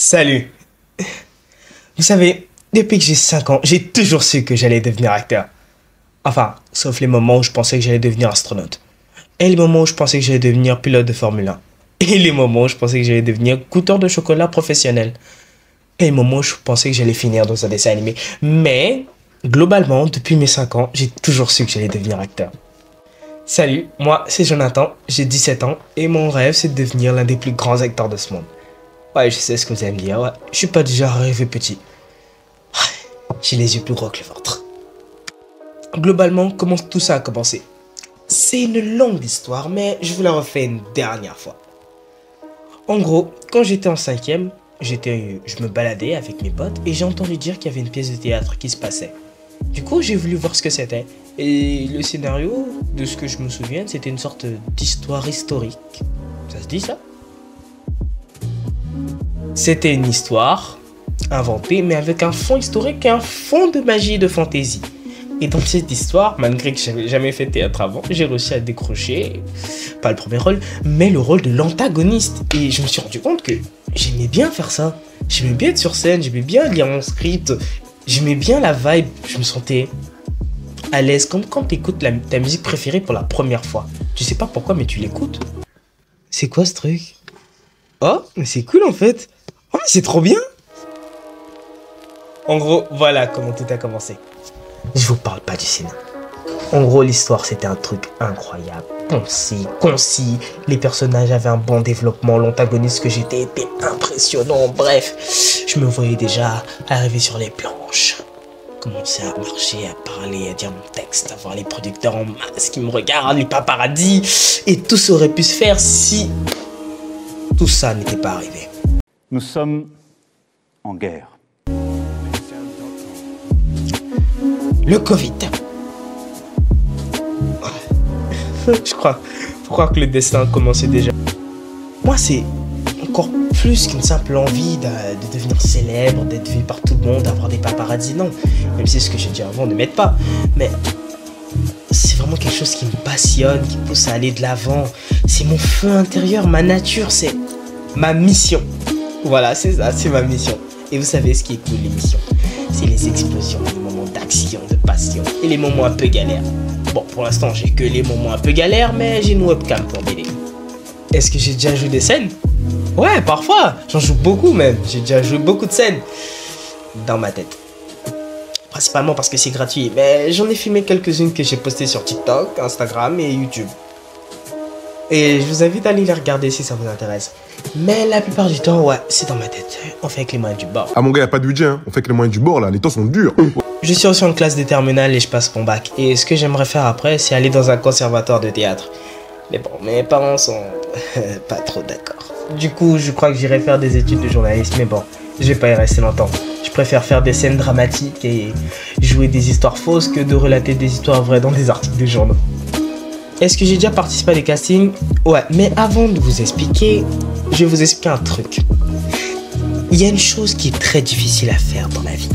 Salut. Vous savez, depuis que j'ai 5 ans, j'ai toujours su que j'allais devenir acteur. Enfin, sauf les moments où je pensais que j'allais devenir astronaute. Et les moments où je pensais que j'allais devenir pilote de Formule 1. Et les moments où je pensais que j'allais devenir goûteur de chocolat professionnel. Et les moments où je pensais que j'allais finir dans un dessin animé. Mais, globalement, depuis mes 5 ans, j'ai toujours su que j'allais devenir acteur. Salut, moi c'est Jonathan, j'ai 17 ans et mon rêve c'est de devenir l'un des plus grands acteurs de ce monde. Ouais, je sais ce que vous allez me dire, ouais, je suis pas du genre à rêver petit. J'ai les yeux plus gros que le ventre. Globalement, comment tout ça a commencé? C'est une longue histoire, mais je vous la refais une dernière fois. En gros, quand j'étais en 5e, je me baladais avec mes potes et j'ai entendu dire qu'il y avait une pièce de théâtre qui se passait. Du coup, j'ai voulu voir ce que c'était. Et le scénario, de ce que je me souviens, c'était une sorte d'histoire historique. Ça se dit ça? C'était une histoire inventée, mais avec un fond historique et un fond de magie et de fantaisie. Et dans cette histoire, malgré que j'avais jamais fait de théâtre avant, j'ai réussi à décrocher, pas le premier rôle, mais le rôle de l'antagoniste. Et je me suis rendu compte que j'aimais bien faire ça. J'aimais bien être sur scène, j'aimais bien lire mon script, j'aimais bien la vibe, je me sentais à l'aise, comme quand tu écoutes ta musique préférée pour la première fois. Tu sais pas pourquoi, mais tu l'écoutes. C'est quoi ce truc? Oh, mais c'est cool en fait. Oh, mais c'est trop bien. En gros, voilà comment tout a commencé. Je vous parle pas du cinéma. En gros, l'histoire, c'était un truc incroyable. Concis. Les personnages avaient un bon développement. L'antagoniste que j'étais était impressionnant. Bref, je me voyais déjà arriver sur les planches. Commencer à marcher, à parler, à dire mon texte, à voir les producteurs en masse qui me regardent, les paparazzis. Et tout ça aurait pu se faire si tout ça n'était pas arrivé. Nous sommes en guerre. Le Covid. Je crois que le destin a commencé déjà. Moi, c'est encore plus qu'une simple envie de devenir célèbre, d'être vu par tout le monde, d'avoir des paparazzis. Non, même si c'est ce que j'ai dit avant, ne m'aide pas. Mais c'est vraiment quelque chose qui me passionne, qui me pousse à aller de l'avant. C'est mon feu intérieur, ma nature, c'est ma mission. Voilà, c'est ça, c'est ma mission. Et vous savez ce qui est cool, l'émission? C'est les explosions, les moments d'action, de passion et les moments un peu galères. Bon, pour l'instant, j'ai que les moments un peu galères, mais j'ai une webcam pour m'aider. Est-ce que j'ai déjà joué des scènes? Ouais, parfois. J'en joue beaucoup même. J'ai déjà joué beaucoup de scènes dans ma tête. Principalement parce que c'est gratuit, mais j'en ai filmé quelques-unes que j'ai postées sur TikTok, Instagram et YouTube. Et je vous invite à aller les regarder si ça vous intéresse. Mais la plupart du temps, ouais, c'est dans ma tête. On fait avec les moyens du bord. Ah mon gars, y a pas de budget, hein. On fait avec les moyens du bord là, les temps sont durs. Je suis aussi en classe de terminale et je passe mon bac. Et ce que j'aimerais faire après, c'est aller dans un conservatoire de théâtre. Mais bon, mes parents sont pas trop d'accord. Du coup, je crois que j'irai faire des études de journalisme, mais bon, je vais pas y rester longtemps. Je préfère faire des scènes dramatiques et jouer des histoires fausses que de relater des histoires vraies dans des articles de journaux. Est-ce que j'ai déjà participé à des castings? Ouais, mais avant de vous expliquer, je vais vous expliquer un truc. Il y a une chose qui est très difficile à faire dans la vie.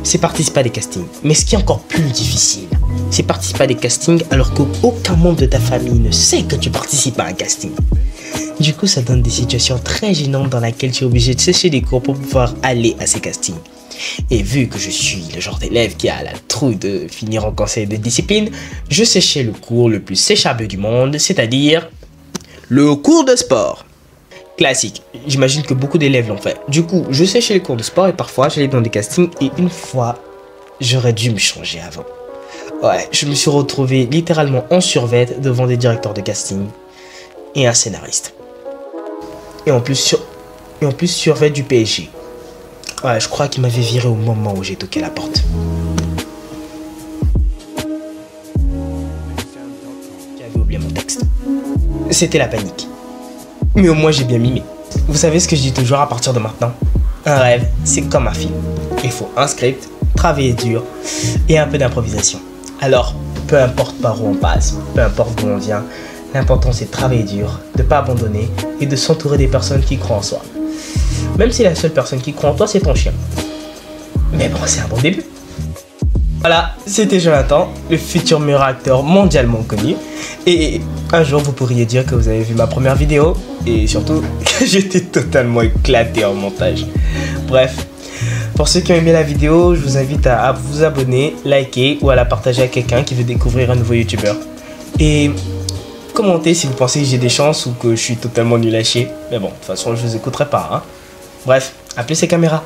C'est participer à des castings. Mais ce qui est encore plus difficile, c'est participer à des castings alors qu'aucun membre de ta famille ne sait que tu participes à un casting. Du coup, ça donne des situations très gênantes dans lesquelles tu es obligé de sécher des cours pour pouvoir aller à ces castings. Et vu que je suis le genre d'élève qui a la trouille de finir en conseil de discipline, je séchais le cours le plus séchable du monde, c'est-à-dire le cours de sport. Classique, j'imagine que beaucoup d'élèves l'ont fait. Du coup, je séchais les cours de sport et parfois j'allais dans des castings et une fois, j'aurais dû me changer avant. Ouais, je me suis retrouvé littéralement en survêt devant des directeurs de casting et un scénariste. Et en plus survêt du PSG. Ouais, je crois qu'il m'avait viré au moment où j'ai toqué la porte. J'avais oublié mon texte. C'était la panique. Mais au moins j'ai bien mimé. Vous savez ce que je dis toujours à partir de maintenant? Un rêve, c'est comme un film. Il faut un script, travailler dur et un peu d'improvisation. Alors, peu importe par où on passe, peu importe d'où on vient, l'important c'est de travailler dur, de ne pas abandonner et de s'entourer des personnes qui croient en soi. Même si la seule personne qui croit en toi c'est ton chien. Mais bon, c'est un bon début. Voilà, c'était Jonathan, le futur meilleur acteur mondialement connu. Et un jour, vous pourriez dire que vous avez vu ma première vidéo. Et surtout, que j'étais totalement éclaté en montage. Bref, pour ceux qui ont aimé la vidéo, je vous invite à vous abonner, liker ou à la partager à quelqu'un qui veut découvrir un nouveau youtubeur. Et commentez si vous pensez que j'ai des chances ou que je suis totalement nul à chier. Mais bon, de toute façon, je vous écouterai pas. Hein. Bref, appelez ces caméras.